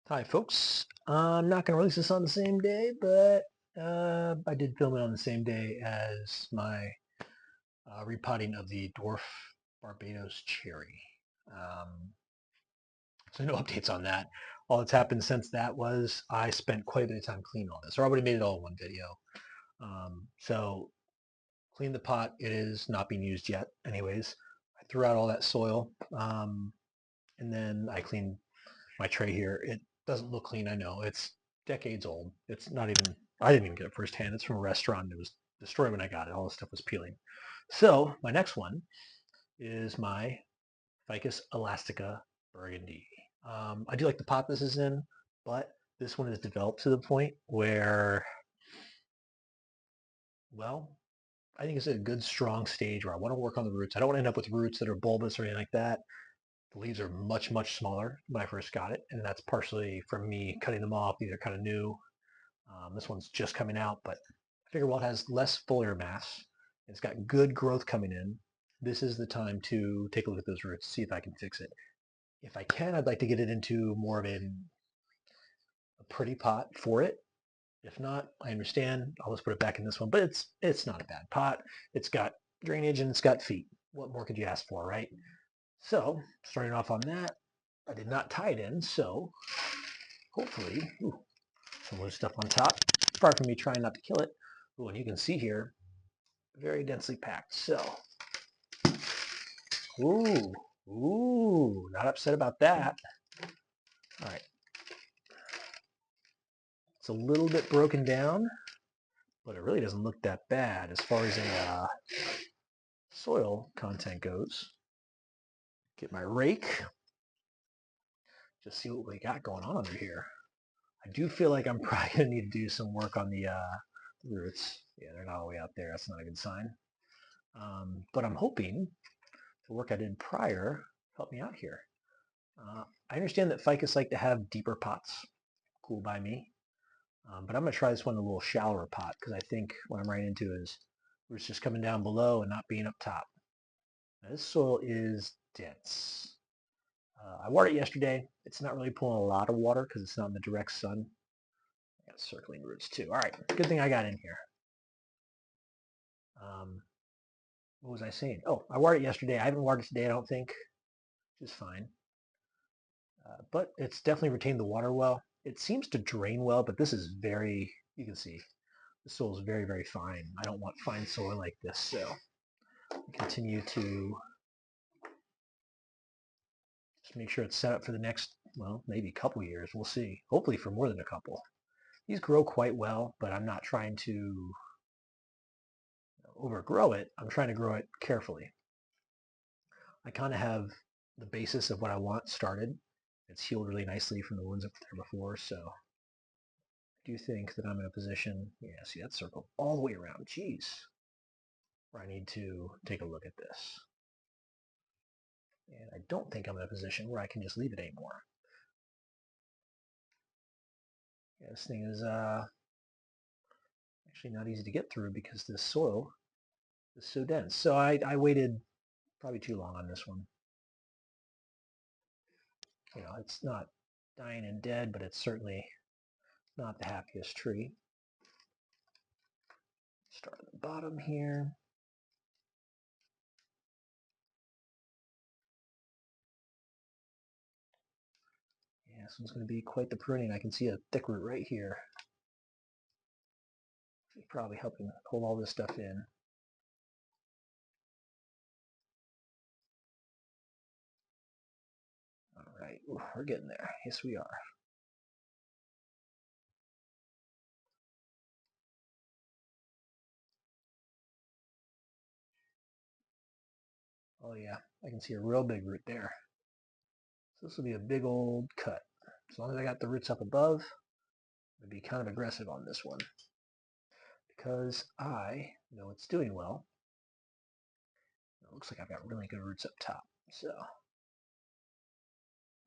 Hi, folks. I'm not going to release this on the same day, but I did film it on the same day as my repotting of the dwarf Barbados cherry. Um, so no updates on that. All that's happened since that was I spent quite a bit of time cleaning all this. I already made it all in one video. So clean the pot. It is not being used yet. Anyways, I threw out all that soil, and then I cleaned my tray here. It doesn't look clean, I know. It's decades old. It's not even, I didn't even get it firsthand. It's from a restaurant. It was destroyed when I got it. All the stuff was peeling. So my next one is my Ficus elastica Burgundy. I do like the pot this is in, but this one is developed to the point where, well, I think it's a good strong stage where I want to work on the roots. I don't want to end up with roots that are bulbous or anything like that. The leaves are much, much smaller when I first got it, and that's partially from me cutting them off. These are kind of new. This one's just coming out, but I figure while it has less foliar mass, it's got good growth coming in, this is the time to take a look at those roots, see if I can fix it. If I can, I'd like to get it into more of a pretty pot for it. If not, I understand. I'll just put it back in this one, but it's not a bad pot. It's got drainage and it's got feet. What more could you ask for, right? So, starting off on that, I did not tie it in, so hopefully, some loose stuff on top. Far from me trying not to kill it. Ooh, and you can see here, very densely packed. So, not upset about that. All right, it's a little bit broken down, but it really doesn't look that bad as far as a soil content goes. Get my rake, just see what we got going on under here. I do feel like I'm probably gonna need to do some work on the roots. Yeah, they're not all the way out there. That's not a good sign. But I'm hoping the work I did prior helped me out here. I understand that ficus like to have deeper pots. Cool by me. But I'm going to try this one in a little shallower pot because I think what I'm running into is roots just coming down below and not being up top. Now, this soil is dense. I watered it yesterday. It's not really pulling a lot of water because it's not in the direct sun. I got circling roots too. All right, good thing I got in here. What was I saying? Oh, I watered it yesterday. I haven't watered it today, I don't think, which is fine. But it's definitely retained the water well. It seems to drain well, but this is very, you can see, the soil is very, very fine. I don't want fine soil like this, so continue to just make sure it's set up for the next, well, maybe a couple years. We'll see. Hopefully for more than a couple. These grow quite well, but I'm not trying to overgrow it. I'm trying to grow it carefully. I kind of have the basis of what I want started. It's healed really nicely from the ones up there before, so I do think that I'm in a position, yeah, see that circle all the way around, jeez, where I need to take a look at this. And I don't think I'm in a position where I can just leave it anymore. Yeah, this thing is actually not easy to get through because this soil is so dense. So I waited probably too long on this one. You know, it's not dying and dead, but it's certainly not the happiest tree. Start at the bottom here. Yeah, this one's going to be quite the pruning. I can see a thick root right here. It's probably helping hold all this stuff in. All right, ooh, we're getting there. Yes, we are. Oh yeah, I can see a real big root there. So this will be a big old cut. As long as I got the roots up above, I'd be kind of aggressive on this one because I know it's doing well. It looks like I've got really good roots up top. So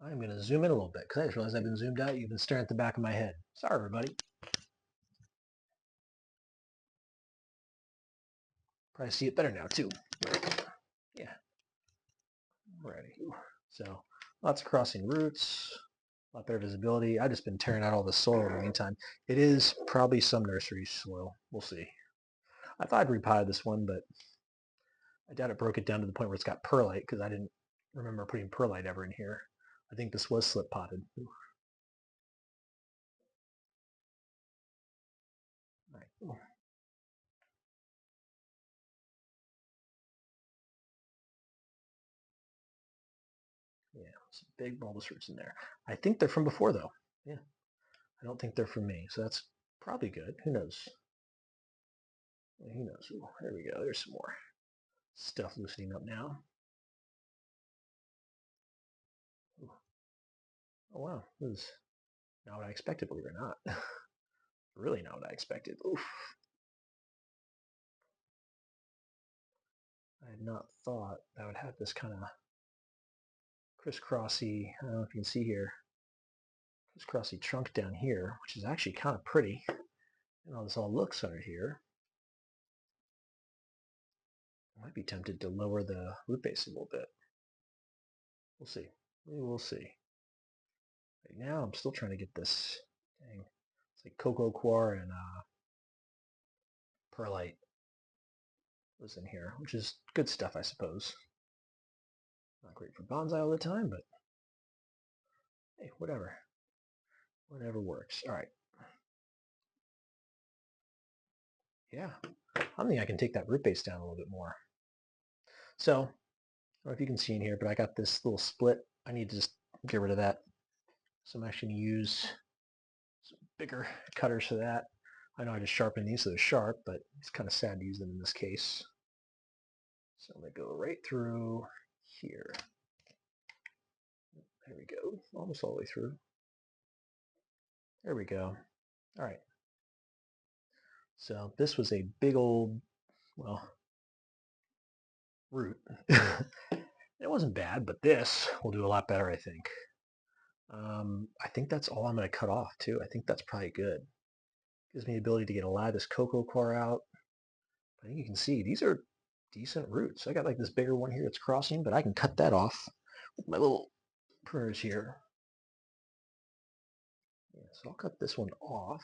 I'm going to zoom in a little bit because I just realized I've been zoomed out. You've been staring at the back of my head. Sorry, everybody. Probably see it better now, too. Yeah. Ready. So lots of crossing roots. A lot better visibility. I've just been tearing out all the soil in the meantime. It is probably some nursery soil. We'll see. I thought I'd repotted this one, but I doubt it broke it down to the point where it's got perlite because I didn't remember putting perlite ever in here. I think this was slip potted. All right. Yeah, some big bulbous roots in there. I think they're from before though. Yeah, I don't think they're from me, so that's probably good. Who knows? Who knows? Ooh, there we go. There's some more stuff loosening up now. Ooh. Oh wow, this is not what I expected, believe it or not. Really not what I expected. Oof. I had not thought I would have this kind of crisscrossy, I don't know if you can see here, crisscrossy trunk down here, which is actually kind of pretty. And how this all looks under here. I might be tempted to lower the root base a little bit. We'll see. We will see. Right now, I'm still trying to get this. Dang, it's like cocoa coir and perlite was in here, which is good stuff, I suppose. Not great for bonsai all the time, but hey, whatever. Whatever works. All right. Yeah, I'm thinking I can take that root base down a little bit more. So, I don't know if you can see in here, but I got this little split. I need to just get rid of that. So I'm actually going to use some bigger cutters for that. I know I just sharpened these so they're sharp, but it's kind of sad to use them in this case. So I'm going to go right through here. There we go. Almost all the way through. There we go. All right. So this was a big old, well, root. It wasn't bad, but this will do a lot better, I think. I think that's all I'm going to cut off too. I think that's probably good. Gives me the ability to get a lot of this cocoa coir out. I think you can see these are decent roots. I got like this bigger one here that's crossing, but I can cut that off with my little pruners here. Yeah, so I'll cut this one off.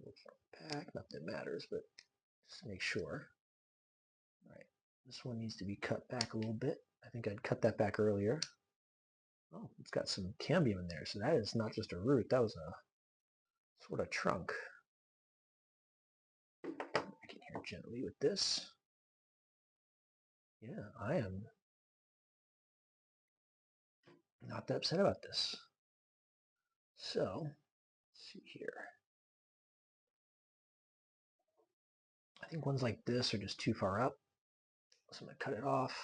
A little back, not that it matters, but just to make sure. All right, this one needs to be cut back a little bit. I think I'd cut that back earlier. Oh, it's got some cambium in there, so that is not just a root, that was a sort of trunk. I can hear gently with this. Yeah, I am not that upset about this. So, let's see here. I think ones like this are just too far up, so I'm going to cut it off.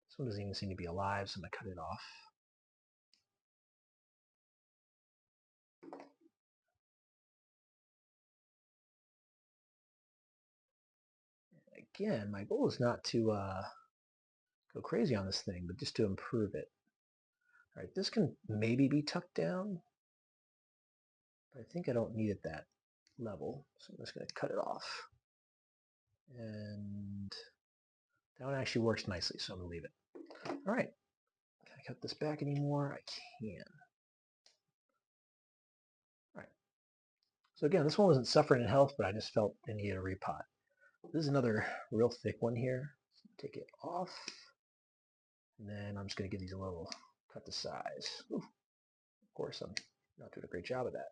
This one doesn't even seem to be alive, so I'm going to cut it off. Again, my goal is not to go crazy on this thing, but just to improve it. All right, this can maybe be tucked down, but I think I don't need it that level, so I'm just going to cut it off. And that one actually works nicely, so I'm going to leave it. All right, can I cut this back anymore? I can. All right. So again, this one wasn't suffering in health, but I just felt it needed a repot. This is another real thick one here. So take it off. And then I'm just going to give these a little cut to size. Ooh, of course, I'm not doing a great job of that.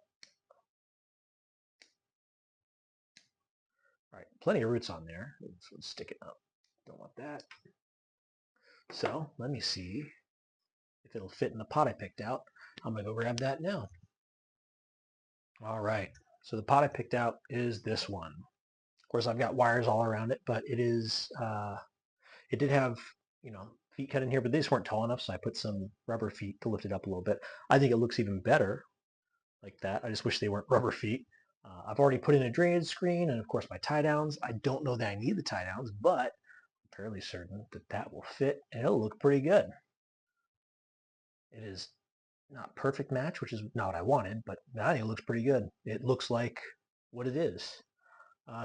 All right, plenty of roots on there. This one's sticking up. Don't want that. So let me see if it'll fit in the pot I picked out. I'm going to go grab that now. All right, so the pot I picked out is this one. Of course, I've got wires all around it, but it is, it did have, feet cut in here, but these weren't tall enough, so I put some rubber feet to lift it up a little bit. I think it looks even better like that. I just wish they weren't rubber feet. I've already put in a drainage screen and of course my tie downs. I don't know that I need the tie downs, but I'm fairly certain that that will fit and it'll look pretty good. It is not perfect match, which is not what I wanted, but I think it looks pretty good. It looks like what it is.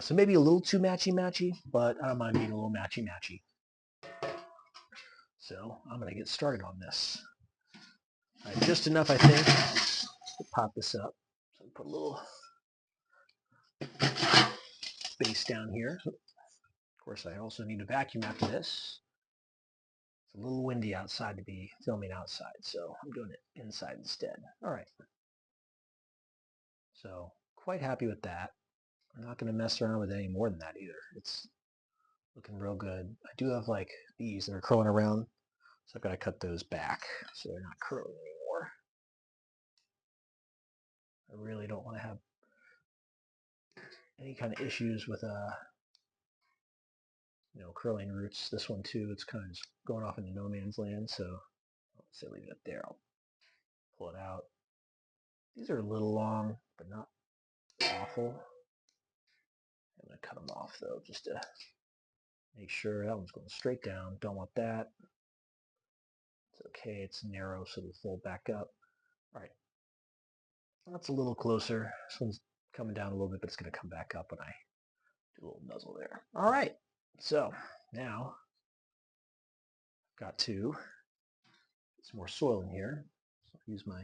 So maybe a little too matchy-matchy, but I don't mind being a little matchy-matchy. So I'm going to get started on this. Just enough, I think, to pop this up. So put a little space down here. Of course, I also need a vacuum after this. It's a little windy outside to be filming outside, so I'm doing it inside instead. All right. So quite happy with that. I'm not going to mess around with any more than that either. It's looking real good. I do have like these that are curling around, so I've got to cut those back so they're not curling anymore. I really don't want to have any kind of issues with curling roots. This one too, it's kind of just going off into no man's land, so let's say leave it up there. I'll pull it out. These are a little long, but not awful. I'm going to cut them off though, just to make sure. That one's going straight down. Don't want that. It's okay. It's narrow, so it'll fold back up. All right. That's a little closer. This one's coming down a little bit, but it's going to come back up when I do a little nuzzle there. All right. So now I've got to get some more soil in here. So I'll use my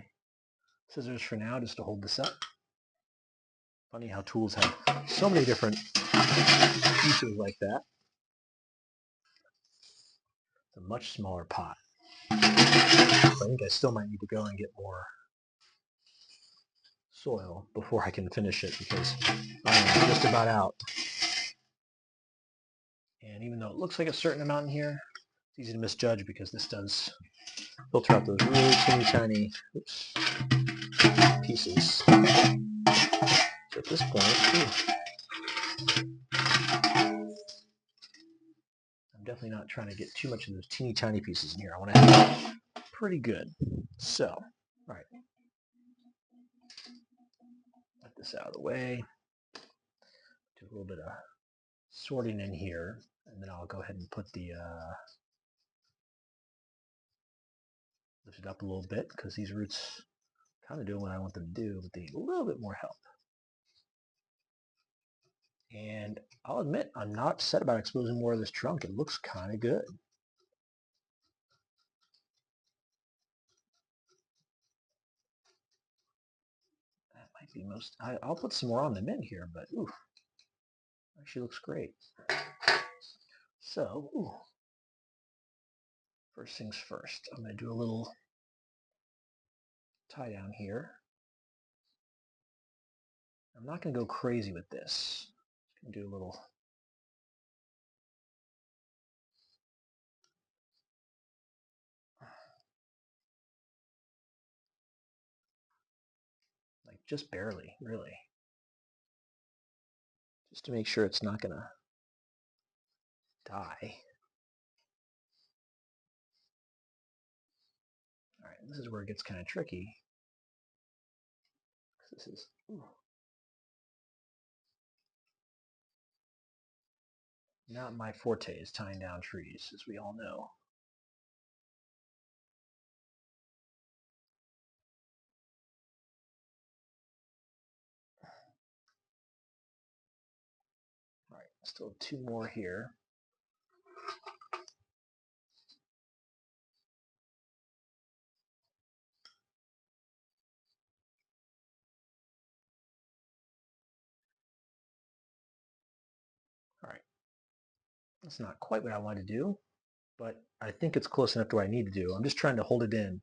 scissors for now just to hold this up. Funny how tools have so many different pieces like that. It's a much smaller pot. I think I still might need to go and get more soil before I can finish it because I am just about out. And even though it looks like a certain amount in here, it's easy to misjudge because this does filter out those really teeny tiny pieces. So at this point, I'm definitely not trying to get too much of those teeny tiny pieces in here. I want to have it pretty good. So, all right. Get this out of the way. Do a little bit of sorting in here, and then I'll go ahead and put the lift it up a little bit because these roots kind of doing what I want them to do, but they need a little bit more help. And I'll admit, I'm not upset about exposing more of this trunk. It looks kind of good. That might be most, I'll put some more on the mint here, but ooh, actually looks great. So, first things first, I'm going to do a little tie down here. I'm not going to go crazy with this. I'm going to do a little like just barely, really. Just to make sure it's not going to die. All right, this is where it gets kind of tricky. This is not my forte, is tying down trees, as we all know. All right, still two more here. All right, that's not quite what I wanted to do, but I think it's close enough to what I need to do. I'm just trying to hold it in.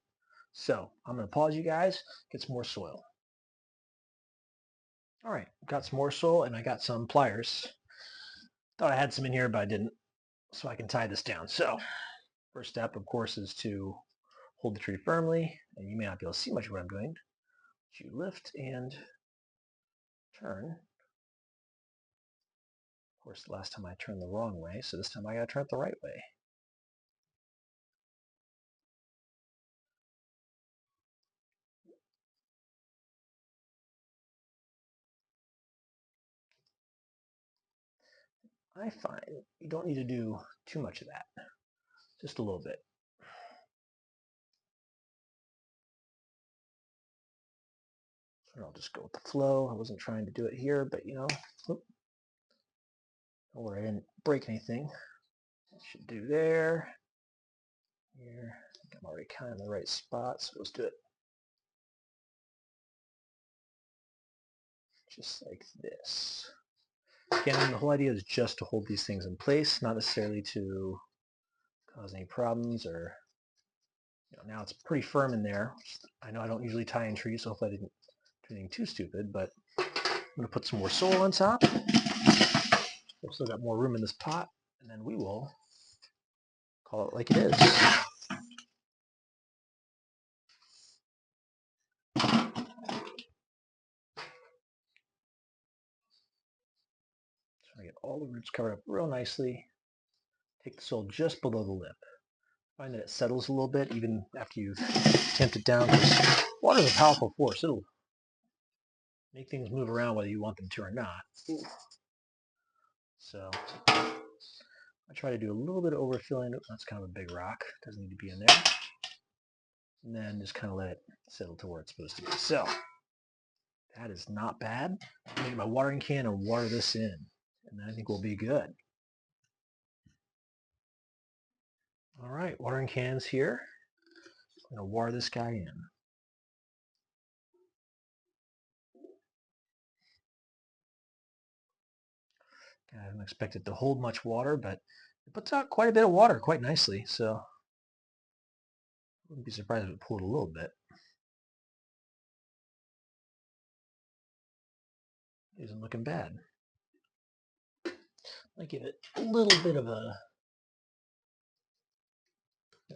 So I'm going to pause you guys, get some more soil. All right, got some more soil and I got some pliers. Thought I had some in here, but I didn't. So I can tie this down. So first step, of course, is to hold the tree firmly, and you may not be able to see much of what I'm doing. You lift and turn. Of course, the last time I turned the wrong way, so this time I got to turn it the right way. I find you don't need to do too much of that, just a little bit. So I'll just go with the flow. I wasn't trying to do it here, but you know, don't worry, I didn't break anything. That should do there. here. I think I'm already kind of in the right spot, so let's do it just like this. Again, the whole idea is just to hold these things in place, not necessarily to cause any problems or, now it's pretty firm in there. I know I don't usually tie in trees, so hopefully I didn't do anything too stupid, but I'm going to put some more soil on top. We've still got more room in this pot, and then we will call it like it is. So I get all the roots covered up real nicely. Take the soil just below the lip. Find that it settles a little bit even after you've tamped it down, because water is a powerful force. It'll make things move around whether you want them to or not. So I try to do a little bit of overfilling. That's kind of a big rock. Doesn't need to be in there. And then just kind of let it settle to where it's supposed to be. So that is not bad. I need my watering can and water this in, and I think we'll be good. All right, watering can's here. I'm going to water this guy in. I don't expect it to hold much water, but it puts out quite a bit of water quite nicely, so I wouldn't be surprised if it pulled a little bit. It isn't looking bad. I give it a little bit of a,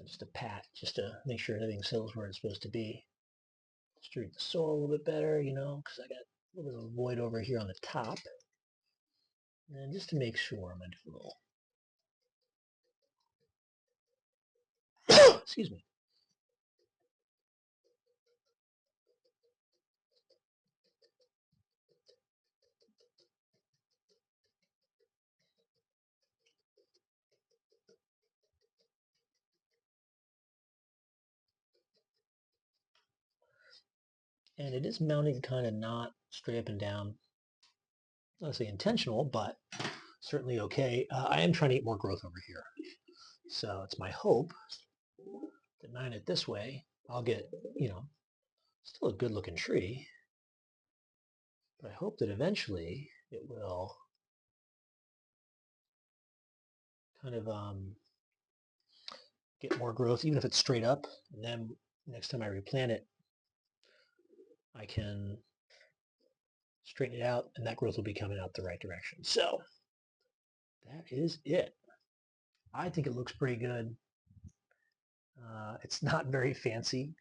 just a pat, just to make sure everything settles where it's supposed to be. Distribute the soil a little bit better, because I got a little bit of a void over here on the top. And just to make sure, I'm going to do a little, excuse me. And it is mounted kind of not straight up and down. Not say intentional, but certainly okay. I am trying to get more growth over here. So it's my hope that mount it this way, I'll get, still a good looking tree. But I hope that eventually it will kind of get more growth, even if it's straight up. And then next time I replant it, I can straighten it out, and that growth will be coming out the right direction. So that is it. I think it looks pretty good. It's not very fancy,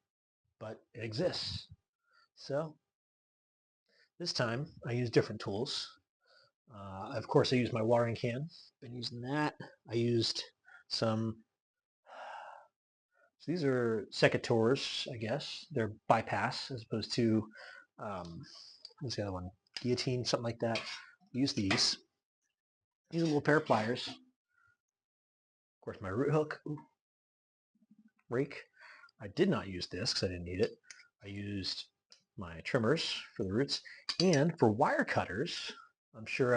but it exists. So this time I use different tools. Of course, I used my watering can. Been using that. I used some, so these are secateurs, I guess. They're bypass as opposed to, what's the other one? Guillotine, something like that. Use these. Use a little pair of pliers. Of course, my root hook. Ooh. Rake. I did not use this because I didn't need it. I used my trimmers for the roots, and for wire cutters, I'm sure,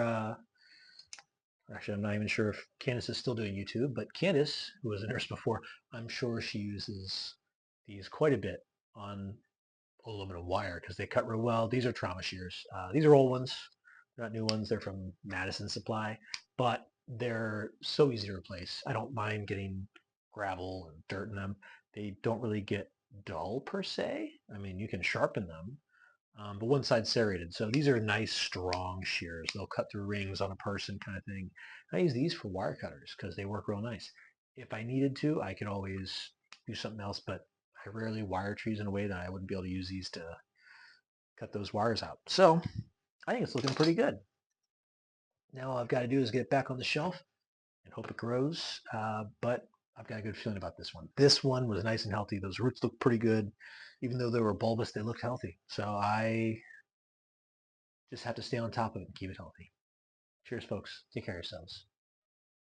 actually I'm not even sure if Candace is still doing YouTube, but Candace, who was a nurse before, I'm sure she uses these quite a bit on aluminum wire because they cut real well. These are trauma shears. These are old ones, not new ones. They're from Madison Supply, but they're so easy to replace. I don't mind getting gravel and dirt in them. They don't really get dull per se. I mean, you can sharpen them, but one side's serrated. So these are nice, strong shears. They'll cut through rings on a person kind of thing. I use these for wire cutters because they work real nice. If I needed to, I could always do something else, but I rarely wire trees in a way that I wouldn't be able to use these to cut those wires out. So I think it's looking pretty good. Now all I've got to do is get it back on the shelf and hope it grows. But I've got a good feeling about this one. This one was nice and healthy. Those roots look pretty good. Even though they were bulbous, they looked healthy. So I just have to stay on top of it and keep it healthy. Cheers, folks. Take care of yourselves.